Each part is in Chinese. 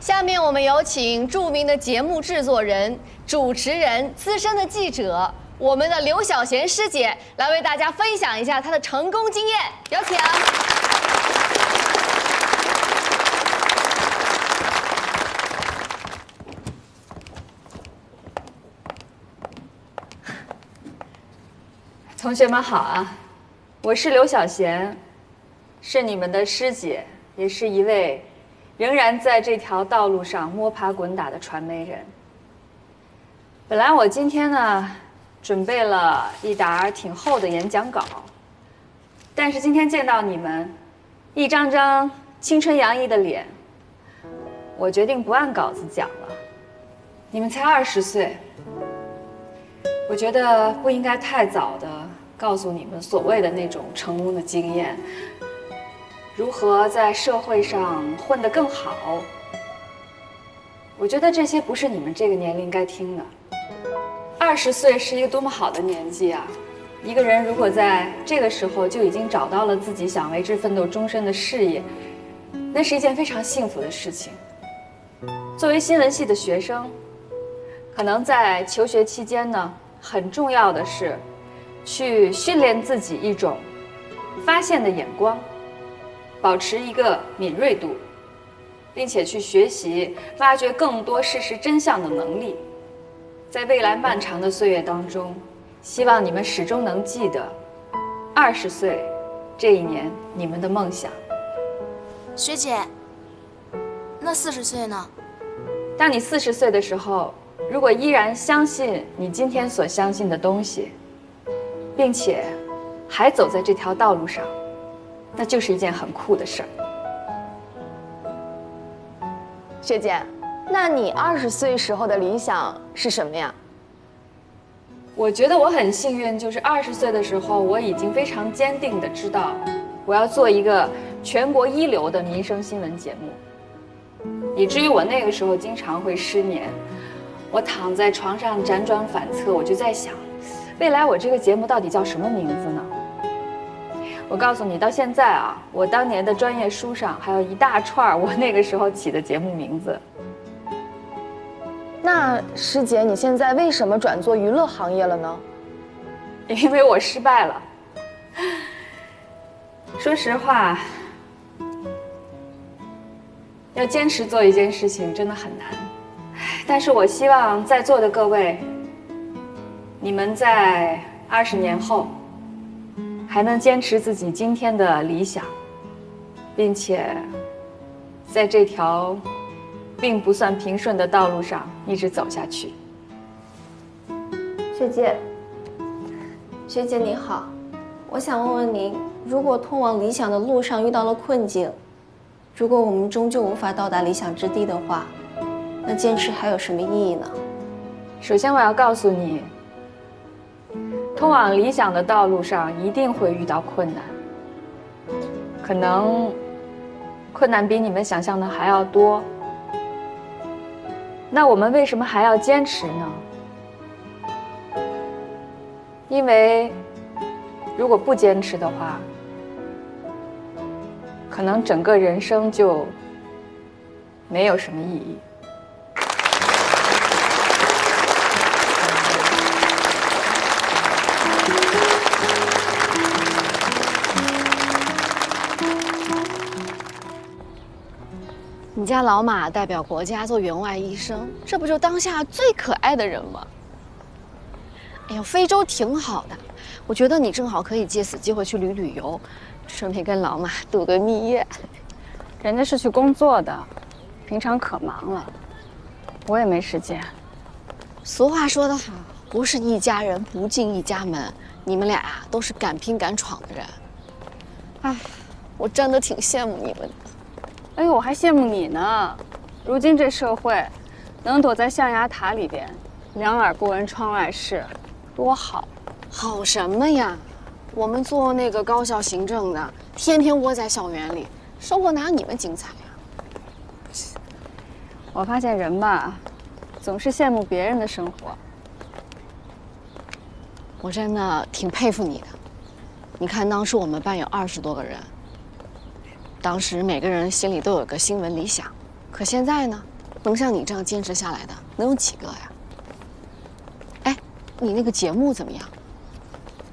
下面我们有请著名的节目制作人、主持人、资深的记者，我们的刘晓贤师姐来为大家分享一下她的成功经验，有请。同学们好啊，我是刘晓贤，是你们的师姐，也是一位仍然在这条道路上摸爬滚打的传媒人。本来我今天呢，准备了一沓挺厚的演讲稿，但是今天见到你们，一张张青春洋溢的脸，我决定不按稿子讲了。你们才20岁，我觉得不应该太早的告诉你们所谓的那种成功的经验，如何在社会上混得更好。我觉得这些不是你们这个年龄该听的。20岁是一个多么好的年纪啊！一个人如果在这个时候就已经找到了自己想为之奋斗终身的事业，那是一件非常幸福的事情。作为新闻系的学生，可能在求学期间呢，很重要的是去训练自己一种发现的眼光，保持一个敏锐度，并且去学习挖掘更多事实真相的能力。在未来漫长的岁月当中，希望你们始终能记得20岁这一年你们的梦想。学姐，那40岁呢？当你40岁的时候，如果依然相信你今天所相信的东西，并且还走在这条道路上，那就是一件很酷的事儿。学姐，那你20岁时候的理想是什么呀？我觉得我很幸运，就是20岁的时候，我已经非常坚定地知道，我要做一个全国一流的民生新闻节目，以至于我那个时候经常会失眠，我躺在床上辗转反侧，我就在想，未来我这个节目到底叫什么名字呢？我告诉你，到现在啊，我当年的专业书上还有一大串我那个时候起的节目名字。那师姐，你现在为什么转做娱乐行业了呢？因为我失败了。说实话，要坚持做一件事情真的很难。但是我希望在座的各位，你们在20年后还能坚持自己今天的理想，并且在这条并不算平顺的道路上一直走下去。学姐你好，我想问问您，如果通往理想的路上遇到了困境，如果我们终究无法到达理想之地的话，那坚持还有什么意义呢？首先我要告诉你，通往理想的道路上一定会遇到困难，可能困难比你们想象的还要多。那我们为什么还要坚持呢？因为如果不坚持的话，可能整个人生就没有什么意义。你家老马代表国家做员外医生，这不就当下最可爱的人吗？哎呀，非洲挺好的，我觉得你正好可以借此机会去旅游，顺便跟老马度个蜜月。人家是去工作的，平常可忙了，我也没时间。俗话说得好，不是一家人不进一家门，你们俩啊都是敢拼敢闯的人。哎，我真的挺羡慕你们的。哎呦，我还羡慕你呢！如今这社会，能躲在象牙塔里边，两耳不闻窗外事，多好！好什么呀？我们做那个高校行政的，天天窝在校园里，生活哪有你们精彩呀？我发现人吧，总是羡慕别人的生活。我真的挺佩服你的。你看，当时我们班有20多个人。当时每个人心里都有个新闻理想，可现在呢，能像你这样坚持下来的，能有几个呀？哎，你那个节目怎么样？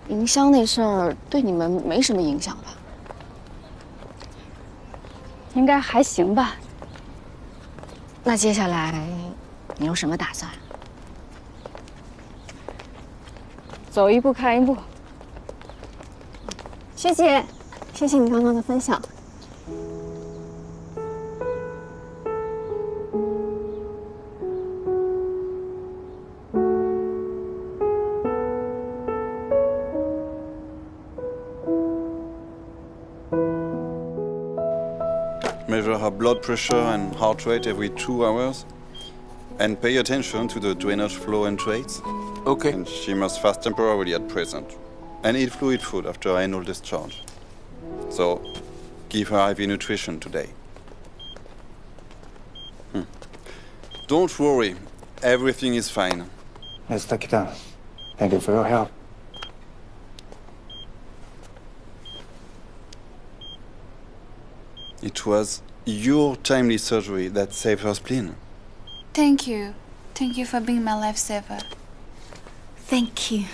营销那事儿对你们没什么影响吧？应该还行吧。那接下来你有什么打算？走一步看一步。学姐，谢谢你刚刚的分享。Measure her blood pressure and heart rate every 2 hours, and pay attention to the drainage flow and traits. Okay. And she must fast temporarily at present, and eat fluid food after anal discharge. So, give her IV nutrition today. Don't worry, everything is fine. Yes, Takita. Thank you for your help. It was your timely surgery that saved her spleen. Thank you. Thank you for being my lifesaver. Thank you.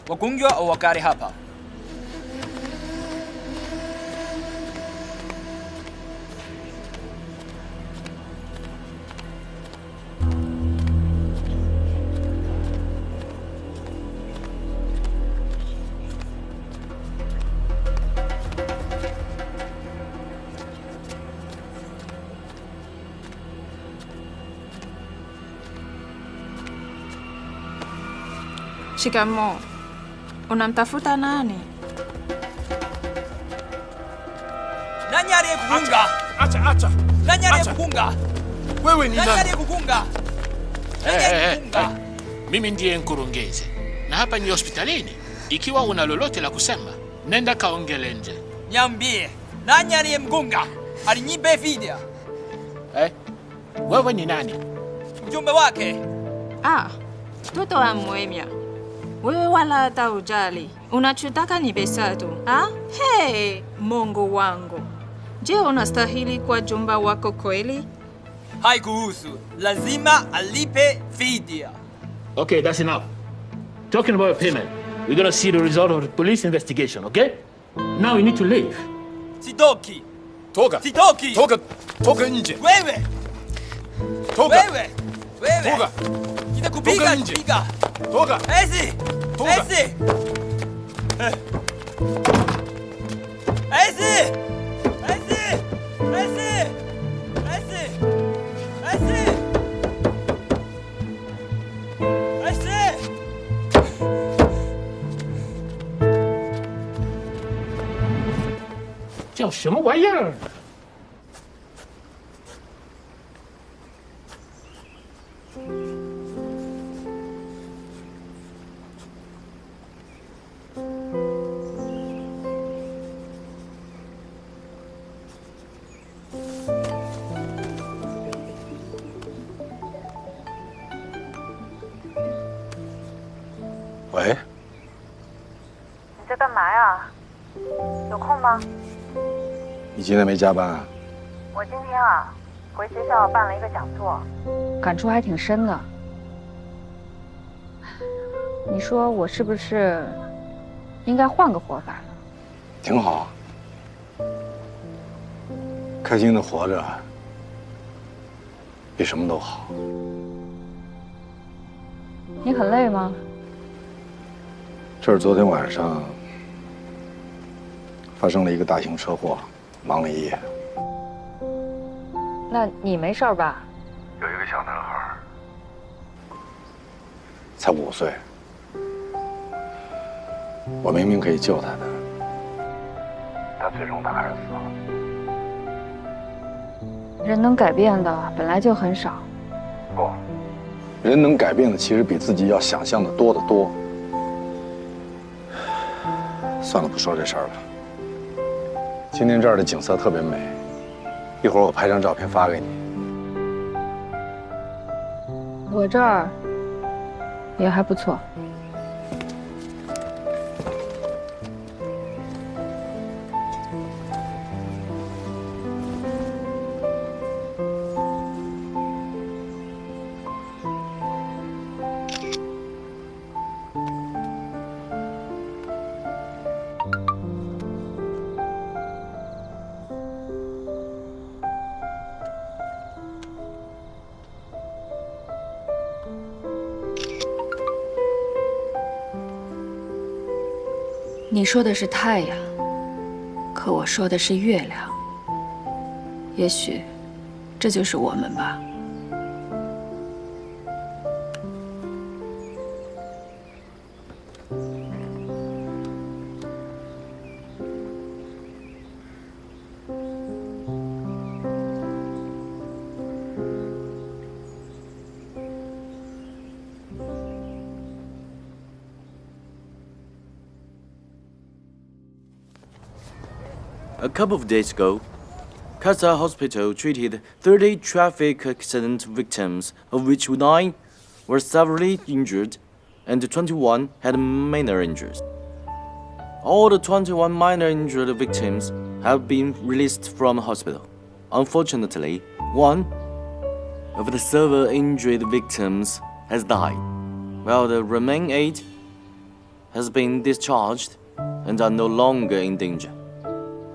wagonjwa wakari hapa. Shikamoo. Unamtafuta nani? Nani aliyekufunga? Acha. Nani aliyekufunga? Wewe ni Nani nani? aliyekufunga? Nani aliyekufunga? Mimi ndiye mkurugenzi na hapa ni hospitalini. Ikiwa una lolote la kusema, nenda kaongele nje. Niambie, nani aliyemgonga? Alinipe video. Wewe ni nani? Mjumbe wake. Mtoto wa Mwemya. Wewe wala hata ujali. Unachotaka ni pesa tu. Hey, Mungu wangu. Je, unastahili kwa jumba wako kweli? Haikuhusu. Lazima alipe video. Okay, that's enough. Talking about payment, we're gonna see the result of the police investigation, okay? Now you need to leave. Sitoki. Toka. Sitoki. Toka nje. Wewe. Toka. Wewe. Toka. Nitakupiga Toka nje. kupiga. Toka. Ezi. Toka. Ezi. Ezi. Ezi. Ezi. Ezi. Ezi. Ezi. 叫什么玩意儿？喂，你在干嘛呀？有空吗？你今天没加班啊？我今天回学校办了一个讲座，感触还挺深的。你说我是不是应该换个活法呢？挺好，开心的活着，比什么都好。你很累吗？这是昨天晚上发生了一个大型车祸，忙了一夜。那你没事吧？有一个小男孩，才5岁，我明明可以救他的，但最终他还是死了。人能改变的本来就很少。不，人能改变的其实比自己要想象的多得多。算了，不说这事儿了。今天这儿的景色特别美，一会儿我拍张照片发给你。我这儿也还不错。你说的是太阳，可我说的是月亮。也许，这就是我们吧。 A couple of days ago, Casa Hospital treated 30 traffic accident victims, of which 9 were severely injured and 21 had minor injuries. All the 21 minor injured victims have been released from the hospital. Unfortunately, one of the severe injured victims has died, while the remaining 8 has been discharged and are no longer in danger.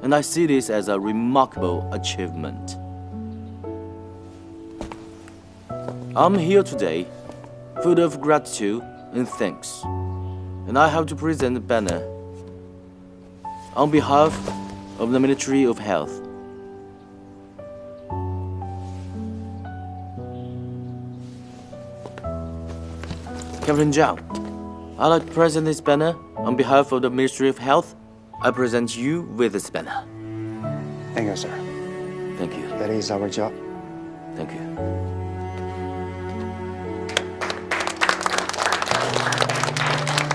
And I see this as a remarkable achievement. I'm here today, full of gratitude and thanks, and I have to present a banner on behalf of the Ministry of Health. Captain Zhao, I'd like to present this banner on behalf of the Ministry of Health. I present you with this banner. Thank you, sir. Thank you. That is our job. Thank you.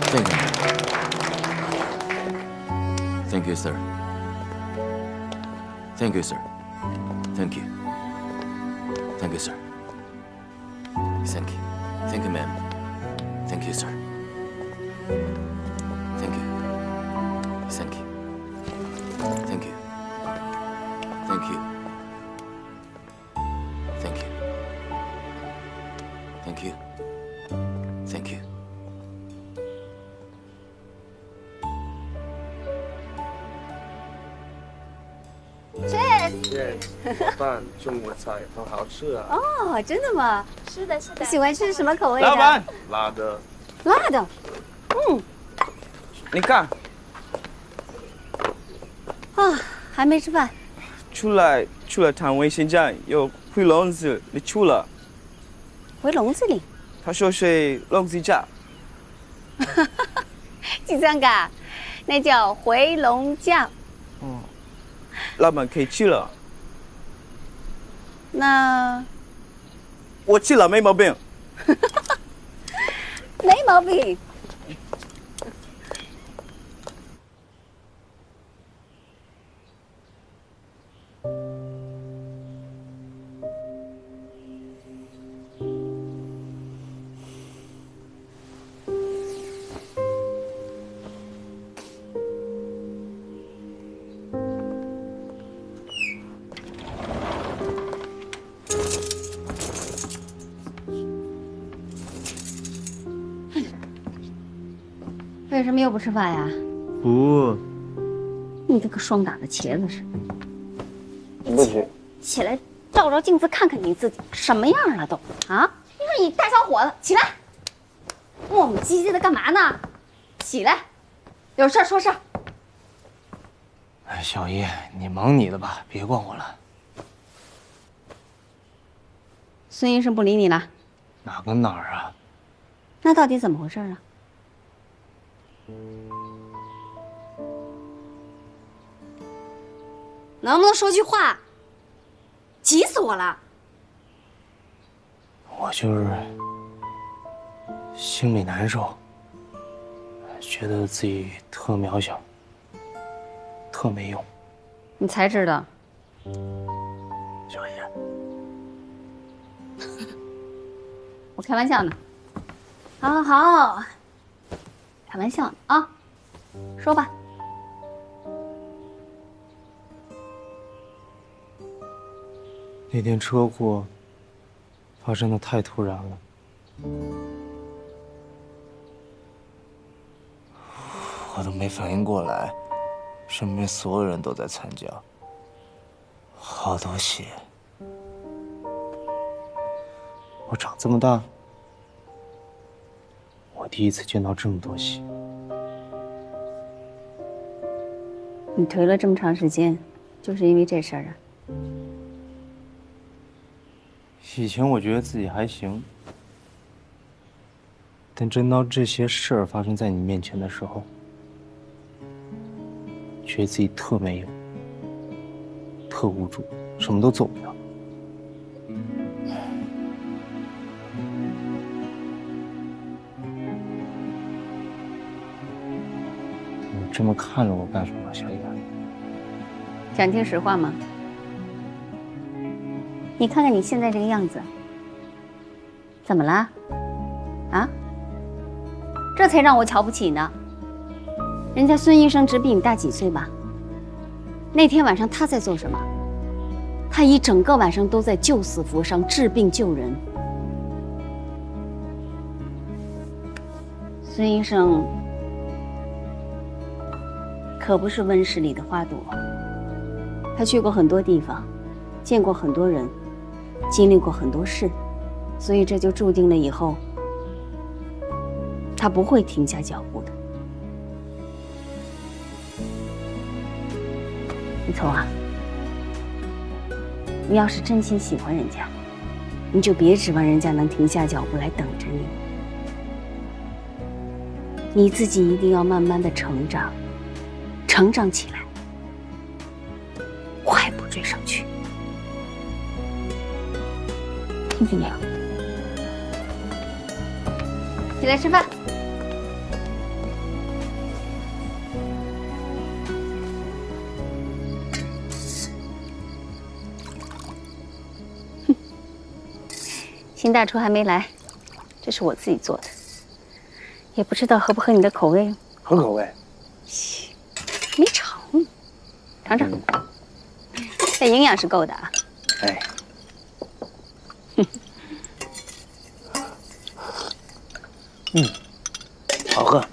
Thank you. Thank you, sir. Thank you, sir. Thank you. Thank you, sir. Thank you. Thank you, ma'am. Thank you, sir. Thank you. Thank you. Thank you. Thank you. Thank you. Thank you. Thank you. Cheers！ 饭中午菜很好吃啊。哦，真的吗？是的，是的。你喜欢吃什么口味的？老板，辣的。辣的。嗯。你看。啊，还没吃饭。出来谈卫生站有回笼子，你出了。回笼子里。他说是笼子架。第三个，那叫回笼酱。哦。老板可以去了。那我去了，没毛病。没毛病。为什么又不吃饭呀？不，你跟个霜打的茄子似的。不行。起来，照照镜子，看看你自己什么样了都啊！你说你大小伙子，起来，磨磨唧唧的干嘛呢？起来，有事说事儿。哎，小姨，你忙你的吧，别管我了。孙医生不理你了？哪跟哪儿啊？那到底怎么回事啊？能不能说句话？急死我了！我就是心里难受，觉得自己特渺小，特没用。你才知道。小姨，我开玩笑呢。好好，开玩笑呢啊，说吧。那天车祸发生的太突然了，我都没反应过来，身边所有人都在惨叫，好多血。我长这么大，我第一次见到这么多血。你颓了这么长时间，就是因为这事儿啊？以前我觉得自己还行，但真当这些事儿发生在你面前的时候，觉得自己特没用，特无助，什么都做不了。你这么看着我干什么，小燕？想听实话吗？你看看你现在这个样子，怎么了？啊？这才让我瞧不起呢。人家孙医生只比你大几岁吧？那天晚上他在做什么？他一整个晚上都在救死扶伤、治病救人。孙医生可不是温室里的花朵，他去过很多地方，见过很多人，经历过很多事，所以这就注定了以后他不会停下脚步的。李聪啊，你要是真心喜欢人家，你就别指望人家能停下脚步来等着你。你自己一定要慢慢的成长，成长起来，快步追上去。听见没有？起来吃饭。新大厨还没来，这是我自己做的，也不知道合不合你的口味。合口味。没尝，尝尝，这营养是够的啊。哎。好喝。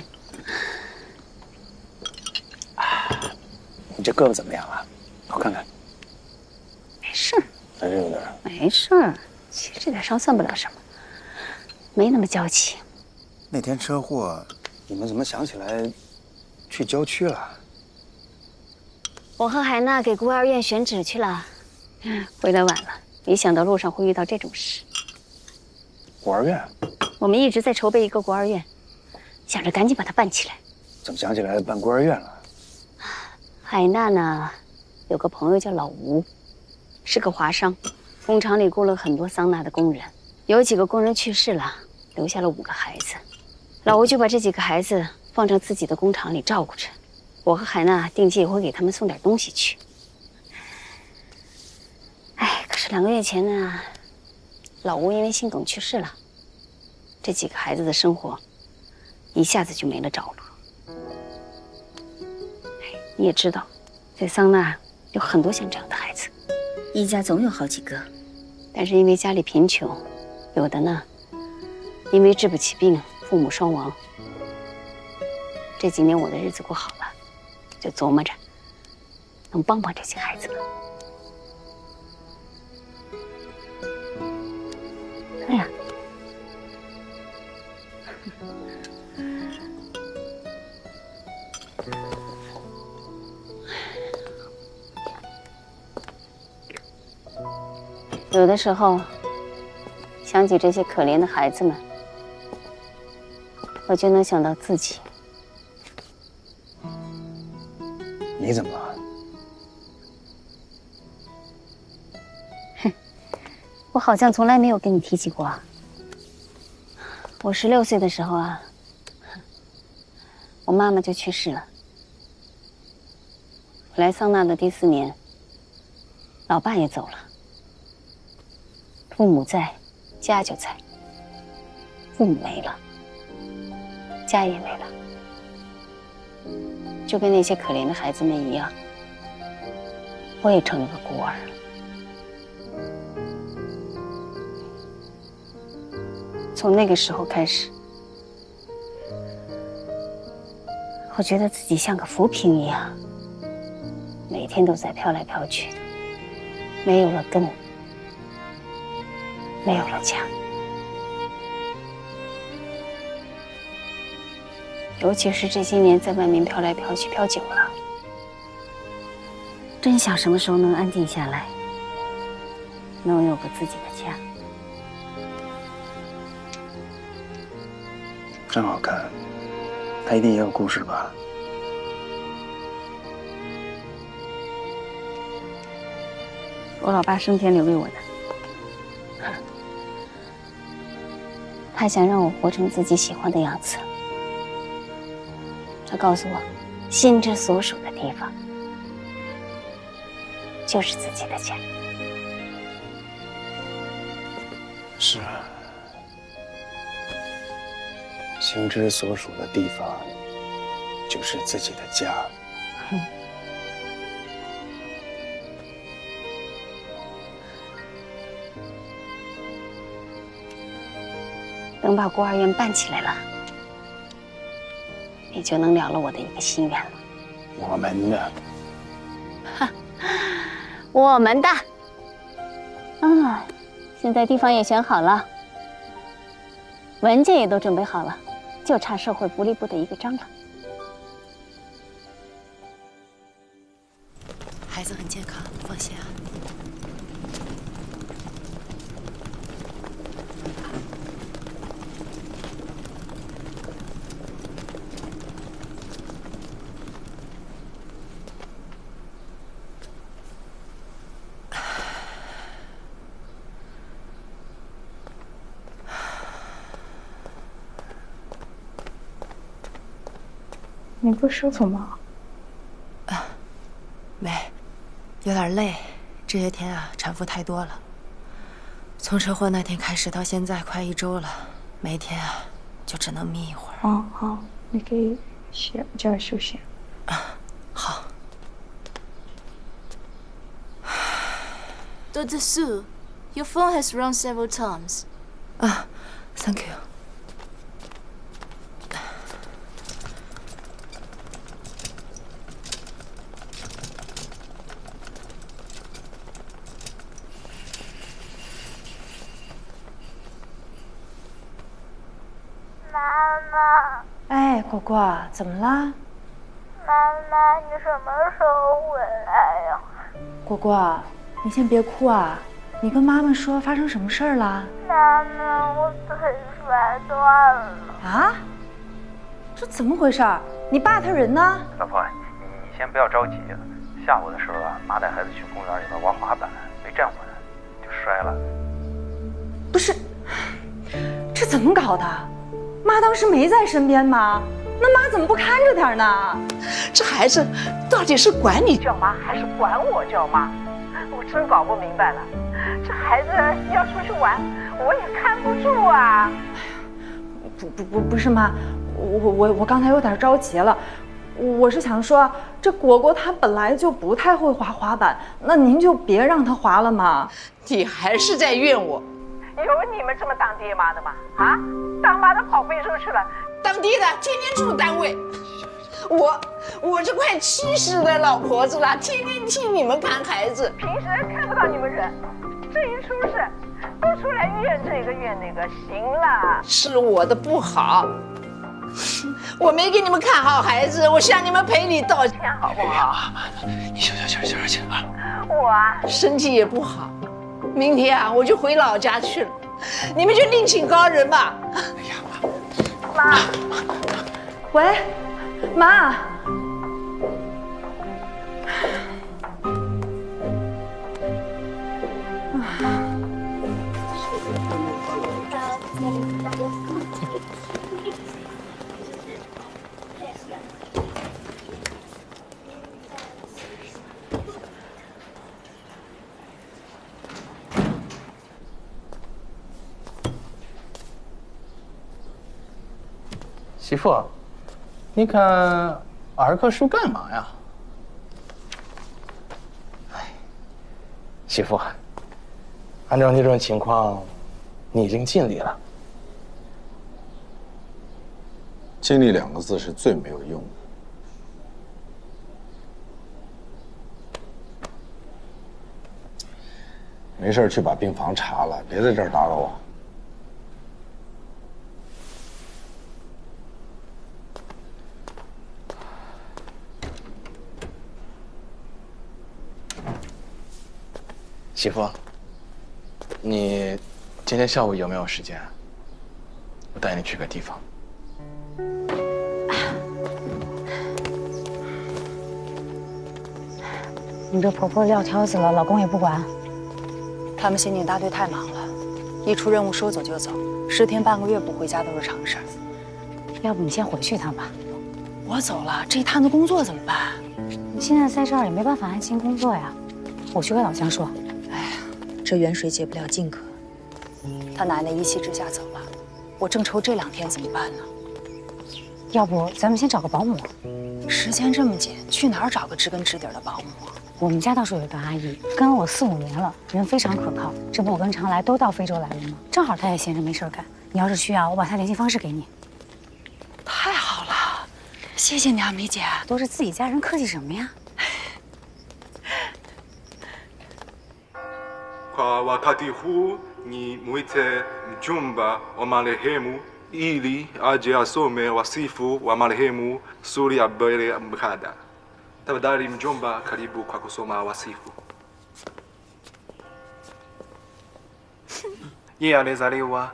你这胳膊怎么样啊？我看看。没事儿。还是有点。没事儿，其实这点伤算不了什么，没那么娇气。那天车祸，你们怎么想起来去郊区了？我和海娜给孤儿院选址去了，回来晚了，没想到路上会遇到这种事。孤儿院？我们一直在筹备一个孤儿院，想着赶紧把它办起来。怎么想起来办孤儿院了？海娜呢，有个朋友叫老吴，是个华商，工厂里雇了很多桑拿的工人，有几个工人去世了，留下了5个孩子。老吴就把这几个孩子放成自己的工厂里照顾着，我和海娜定期也会给他们送点东西去。哎，可是2个月前呢，老吴因为心梗去世了，这几个孩子的生活一下子就没了着落。你也知道，在桑拿有很多像这样的孩子，一家总有好几个，但是因为家里贫穷，有的呢，因为治不起病，父母双亡。这几年我的日子过好了，就琢磨着能帮帮这些孩子们。哎呀，有的时候想起这些可怜的孩子们，我就能想到自己。你怎么了？我好像从来没有跟你提起过。我16岁的时候啊，我妈妈就去世了。我来桑拿的第4年，老爸也走了。父母在，家就在；父母没了，家也没了。就跟那些可怜的孩子们一样，我也成了个孤儿。从那个时候开始，我觉得自己像个浮萍一样，每天都在飘来飘去的，没有了根，没有了家。尤其是这些年在外面飘来飘去，飘久了，真想什么时候能安定下来，能有个自己的家。真好看，他一定也有故事吧？我老爸生前留给我的。他想让我活成自己喜欢的样子。他告诉我，心之所属的地方就是自己的家。是啊，心之所属的地方就是自己的家。等把孤儿院办起来了，你就能了了我的一个心愿了。我们的，我们的。啊，现在地方也选好了，文件也都准备好了，就差社会福利部的一个章了。孩子很健康，放心啊。你不舒服吗？没，有点累。这些天啊，产妇太多了。从车祸那天开始到现在快1周了，每天啊就只能眯一会儿。哦，好，你可以这儿休息。好。Dr. Su, your phone has rung several times. Thank you. 哎，果果，怎么啦？妈妈，你什么时候回来呀？果果，你先别哭啊！你跟妈妈说发生什么事儿了？妈妈，我腿摔断了。啊？这怎么回事？你爸他人呢？老婆，你先不要着急。下午的时候啊，妈带孩子去公园里边玩滑板，没站稳就摔了。不是，这怎么搞的？妈当时没在身边吗？那妈怎么不看着点呢？这孩子到底是管你叫妈还是管我叫妈？我真搞不明白了。这孩子要出去玩，我也看不住啊。不是妈，我刚才有点着急了。我是想说，这果果他本来就不太会滑滑板，那您就别让他滑了嘛。你还是在怨我？有你们这么当爹妈的吗？啊，当妈的跑非洲去了，当爹的天天住单位。我这快70的老婆子了，天天替你们看孩子，平时看不到你们人，这一出事都出来怨这个怨那个，行了，是我的不好，我没给你们看好孩子，我向你们赔礼道歉好不好？你消气啊！我啊身体也不好。明天啊，我就回老家去了，你们就另请高人吧。哎呀，妈，喂，妈。媳妇，你看儿棵树干嘛呀？媳妇，按照那种情况，你已经尽力了。尽力2个字是最没有用的。没事去把病房查了，别在这儿打扰我。媳妇，你今天下午有没有时间？我带你去个地方。你这婆婆撂挑子了，老公也不管。他们刑警大队太忙了，一出任务说走就走，10天半个月不回家都是常事儿。要不你先回去一趟吧。我走了，这一摊子工作怎么办？你现在在这儿也没办法安心工作呀。我去跟老姜说。哎呀，这远水解不了近渴。他奶奶一气之下走了，我正愁这2天怎么办呢？要不咱们先找个保姆。时间这么紧，去哪儿找个知根知底的保姆啊？我们家倒是有一个阿姨，跟了我4、5年了，人非常可靠。这不我跟常来都到非洲来了吗？正好她也闲着没事干。你要是需要，我把她联系方式给你。太好了，谢谢你啊，梅姐。都是自己家人，客气什么呀Kwa wakati huu ni mwite mjomba wa marehemu ili aje asome wasifu wa marehemu Suli Abele Mkada. Tafadhali mjomba, karibu kwa kusoma wasifu. Yeye alizaliwa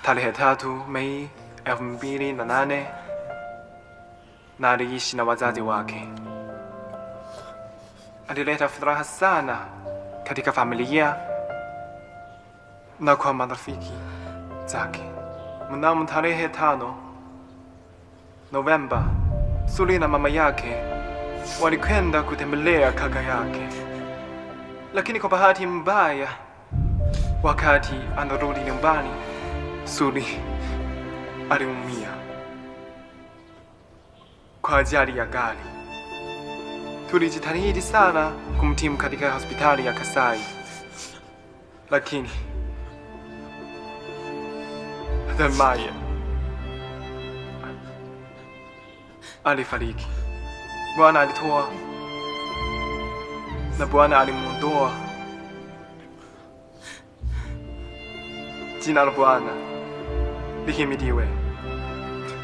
tarehe 3 Mei 2008 na aliishi na wazazi wake. Alileta furaha sana katika familia na kwa marafiki zake. Mnamo tarehe 5 Novemba, Suli na mama yake walikwenda kutembelea kaka yake, lakini kwa bahati mbaya, wakati anarudi nyumbani, Suli aliumia kwa ajali ya gari. Tulijitahidi sana kumtibu katika hospitali ya Kasai, lakini hatimaye alifariki. Bwana alitoa na Bwana alimuondoa. Jina la Bwana lihimidiwe.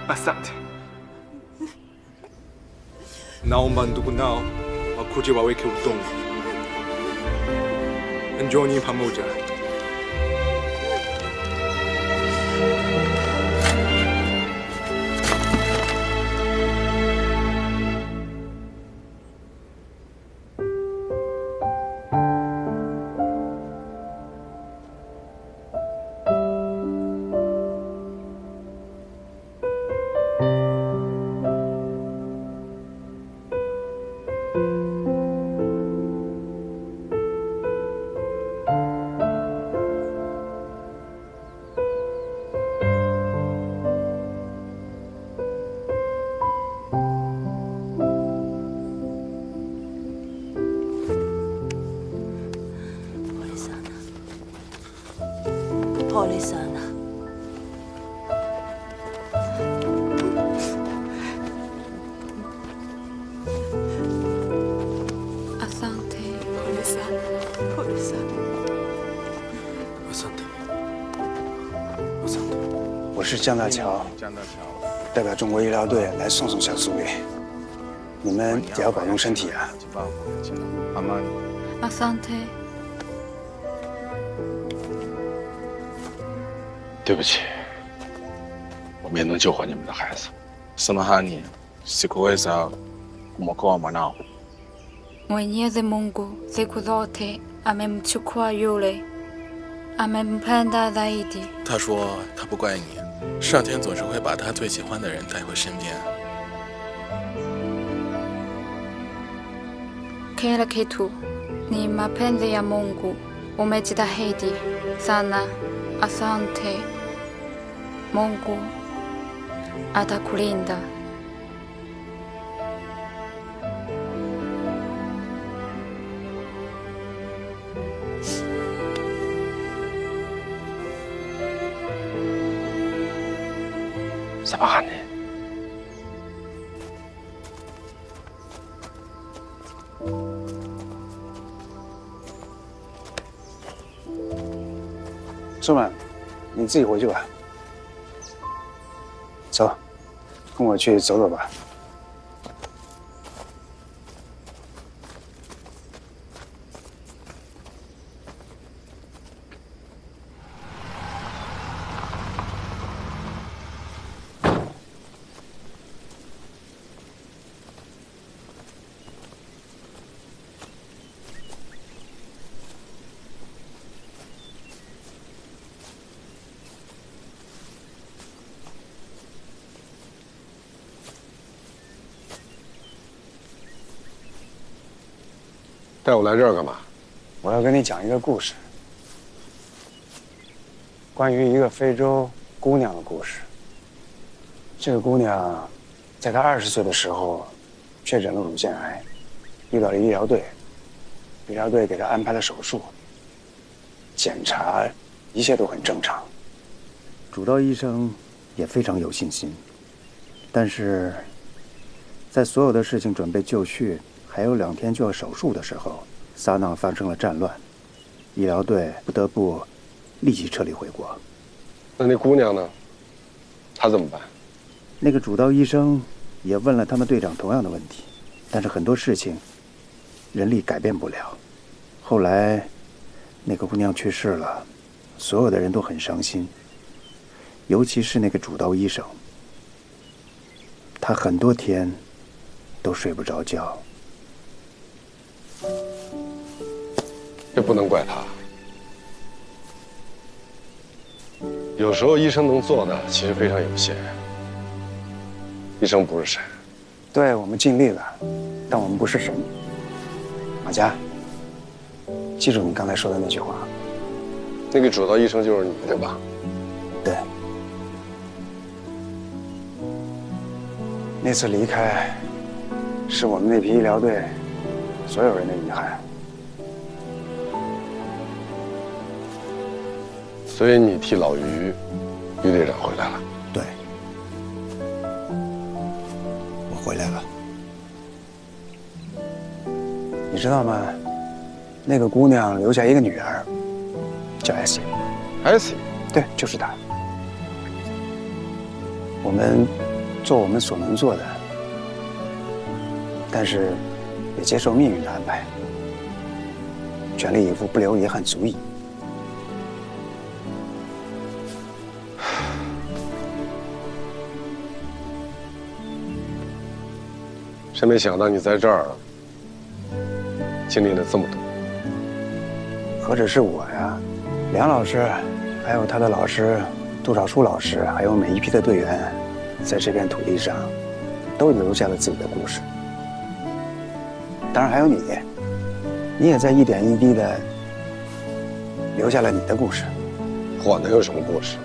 Asante. Naomba ndugu nao wakuje waweke udongo. Njooni pamoja. Pole sana. Asante. Pole sana. Pole sana. Asante. 我是江大乔，代表中国医疗队来送小苏丽。你们也要保重身体啊。 Asante. 对不起，我没能救活你们的孩子。Samahani, sikuweza kumwokoa mwanao. Mwenyezi Mungu siku zote amemchukua yule amempenda zaidi. 他说他不怪你，上天总是会把他最喜欢的人带回身边。 Kila kitu ni mapenzi ya Mungu. Umejitahidi sana. Asante. Mungu atakulinda. Samahani. Suman，你自己回去吧。走，跟我去走走吧。带我来这儿干嘛？我要跟你讲一个故事，关于一个非洲姑娘的故事。这个姑娘，在她20岁的时候，确诊了乳腺癌，遇到了医疗队，医疗队给她安排了手术，检查一切都很正常。主刀医生也非常有信心，但是在所有的事情准备就绪，还有2天就要手术的时候，撒那发生了战乱，医疗队不得不立即撤离回国。那姑娘呢？她怎么办？那个主刀医生也问了他们队长同样的问题，但是很多事情人力改变不了。后来那个姑娘去世了，所有的人都很伤心，尤其是那个主刀医生，他很多天都睡不着觉。这不能怪他。有时候医生能做的其实非常有限。医生不是神。对，我们尽力了，但我们不是神。马佳，记住你刚才说的那句话。那个主刀医生就是你，对吧？对。那次离开，是我们那批医疗队所有人的遗憾。所以你替老于队长回来了。对，我回来了。你知道吗？那个姑娘留下一个女儿，叫艾希。艾希？对，就是她。我们做我们所能做的，但是也接受命运的安排，全力以赴，不留遗憾足矣。真没想到你在这儿经历了这么多。何止是我呀，梁老师，还有他的老师杜少书老师，还有每一批的队员，在这片土地上，都留下了自己的故事。当然还有你，你也在一点一滴的留下了你的故事。我能有什么故事？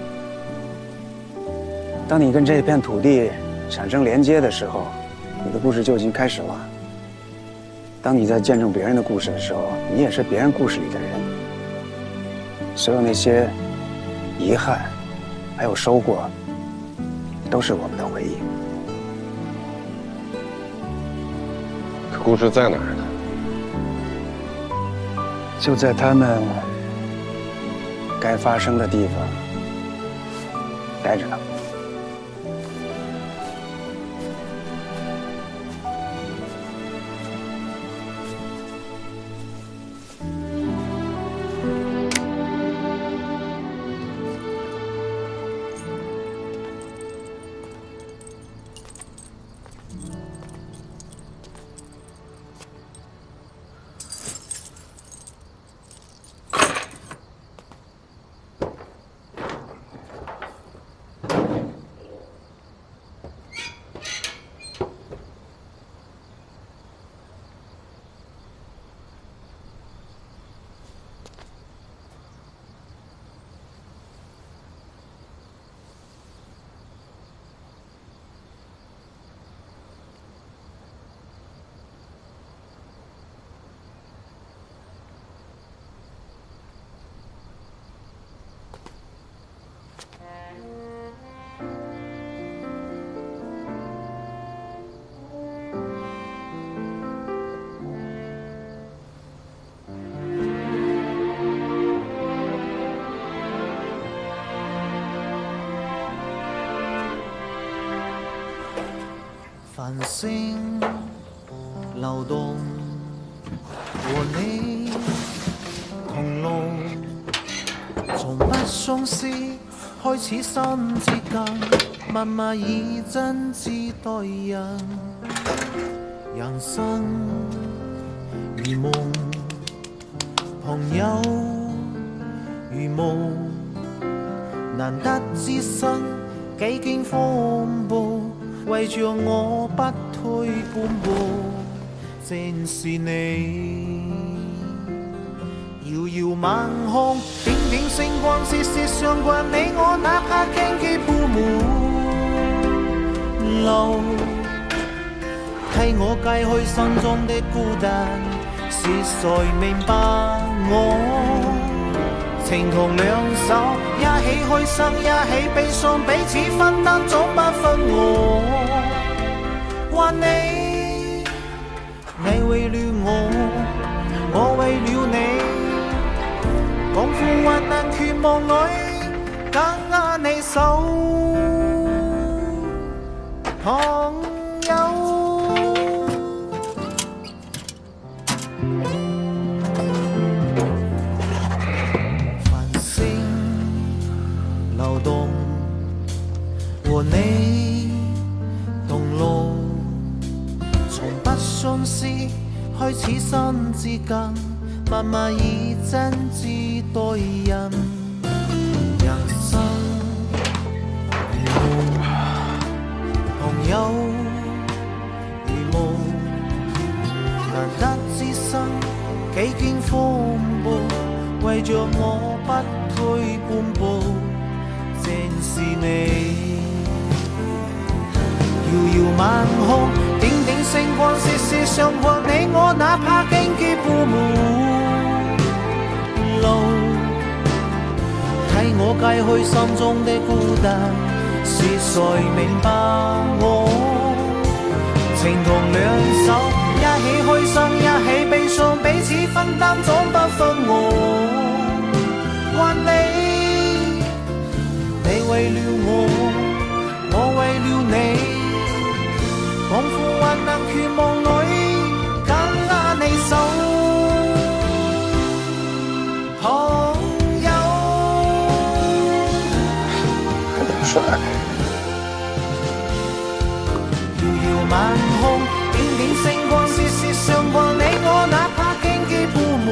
当你跟这片土地产生连接的时候，你的故事就已经开始了。当你在见证别人的故事的时候，你也是别人故事里的人。所有那些遗憾，还有收获，都是我们的回忆。可故事在哪儿呢？就在他们该发生的地方待着呢。繁星流動，和你同路，從不相思開始新接近，默默以真摯待人。人生如夢，朋友如夢，難得知生幾經風暴。為着我不退半步，正是你。遙遙晚空，點點星光，節節相關你我，哪怕荊棘鋪滿路，替我解開心中的孤單，是誰明白我？情同兩手，一起開心，一起悲傷，彼此分擔，總不分我。還你，你為了我為了你。共赴患難絕望裏，緊握你手，朋友。繁星流動，和你同路，從不相思開始心之間。默默以真摯待人，人生如夢，朋友如夢，難得之身，幾經風暴，為着我不退半步，正是你。遙遙晚空，點點星光，息息相關，你我哪怕荊棘鋪滿。替我解開心中的孤單，是誰明白我？情同兩手，一起開心，一起悲傷，彼此分擔，總不分我。還你，你為了我為了你，共赴患難絕望裏，緊握你手。遙遙晚空，點點星光，節節相關，你我哪怕荊棘鋪滿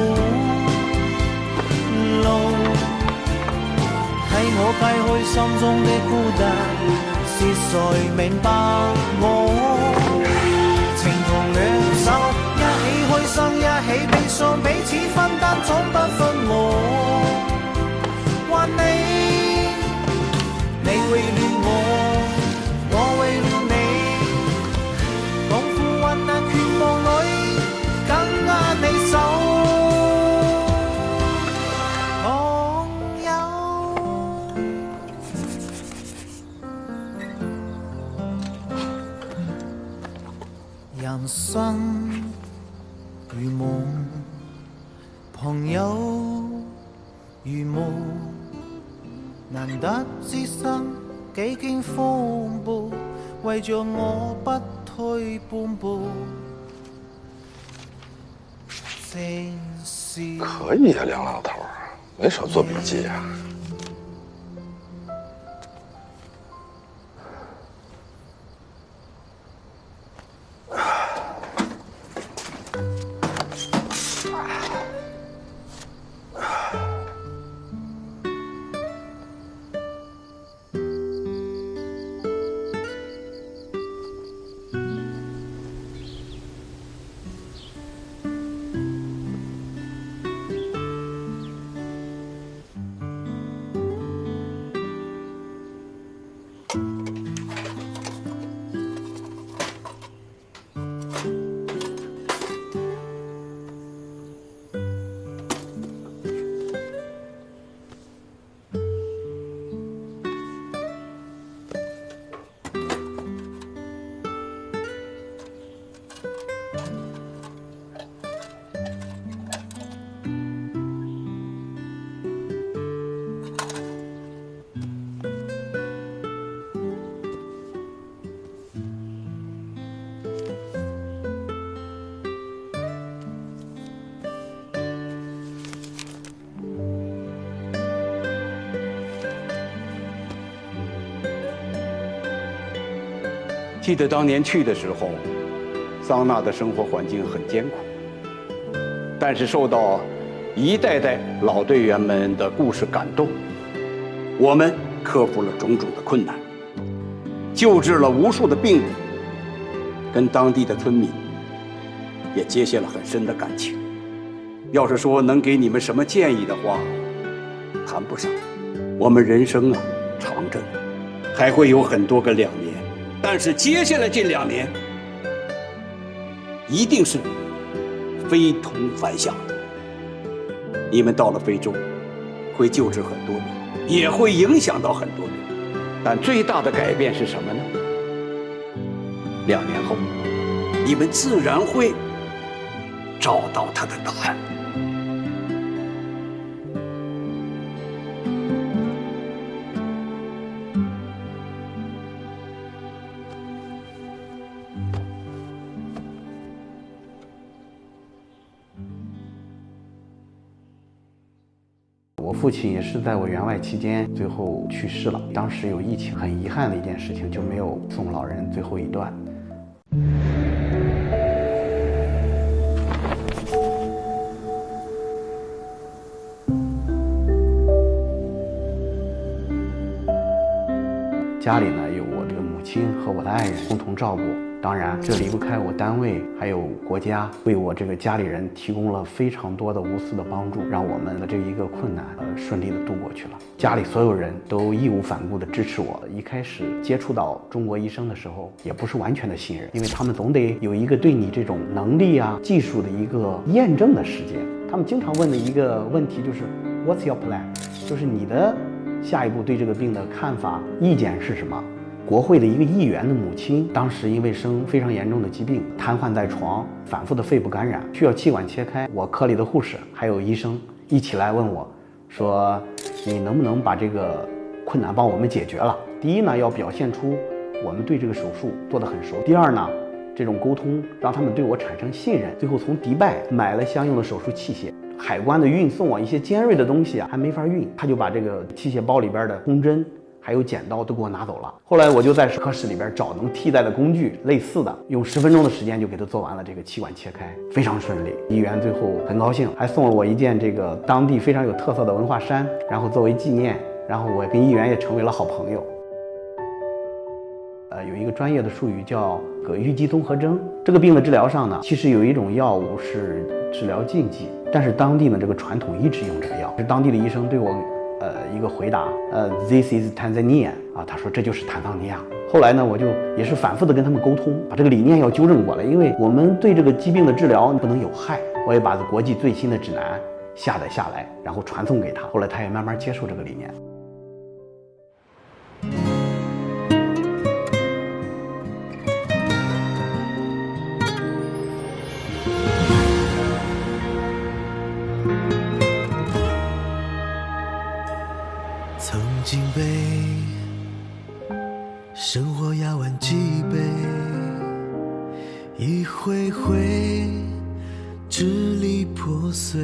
路，替我解開心中的孤單，是誰明白我？情同兩手，一起開心，一起悲傷，彼此分擔，總不分我。還你。你為了我為了你，共赴患難絕望裏，緊握你手，朋友。人生如夢，朋友如霧。難得之身，幾經風暴，為着我不退半步。正是可以呀，梁老头，没少做笔记呀。记得当年去的时候，桑娜的生活环境很艰苦，但是受到一代代老队员们的故事感动，我们克服了种种的困难，救治了无数的病人，跟当地的村民也结下了很深的感情。要是说能给你们什么建议的话，谈不上。我们人生啊长着呢，还会有很多个2年，但是接下来这2年一定是非同凡响的。你们到了非洲，会救治很多人，也会影响到很多人，但最大的改变是什么呢？2年后，你们自然会找到他的答案。我父亲也是在我员外期间最后去世了，当时有疫情，很遗憾的一件事情，就没有送老人最后一段。家里呢有我这个母亲和我的爱人共同照顾，当然这离不开我单位还有国家为我这个家里人提供了非常多的无私的帮助，让我们的这一个困难顺利的度过去了。家里所有人都义无反顾的支持我。一开始接触到中国医生的时候，也不是完全的信任，因为他们总得有一个对你这种能力啊、技术的一个验证的时间。他们经常问的一个问题就是 What's your plan？ 就是你的下一步对这个病的看法、意见是什么？国会的一个议员的母亲，当时因为生非常严重的疾病，瘫痪在床，反复的肺部感染，需要气管切开。我科里的护士还有医生一起来问我，说你能不能把这个困难帮我们解决了？第一呢，要表现出我们对这个手术做得很熟；第二呢，这种沟通让他们对我产生信任。最后从迪拜买了相应的手术器械。海关的运送啊，一些尖锐的东西啊还没法运，他就把这个器械包里边的铜针还有剪刀都给我拿走了。后来我就在科室里边找能替代的工具，类似的，用10分钟的时间就给他做完了这个气管切开，非常顺利。医院最后很高兴，还送了我一件这个当地非常有特色的文化衫，然后作为纪念。然后我跟医院也成为了好朋友。有一个专业的术语叫淤积综合征。这个病的治疗上呢，其实有一种药物是治疗禁忌，但是当地呢这个传统一直用这个药。是当地的医生对我一个回答，This is Tanzania 啊，他说这就是坦桑尼亚。后来呢，我就也是反复的跟他们沟通，把这个理念要纠正过来，因为我们对这个疾病的治疗不能有害。我也把国际最新的指南下载下来，然后传送给他。后来他也慢慢接受这个理念。曾经被生活压弯脊背，一回回支离破碎。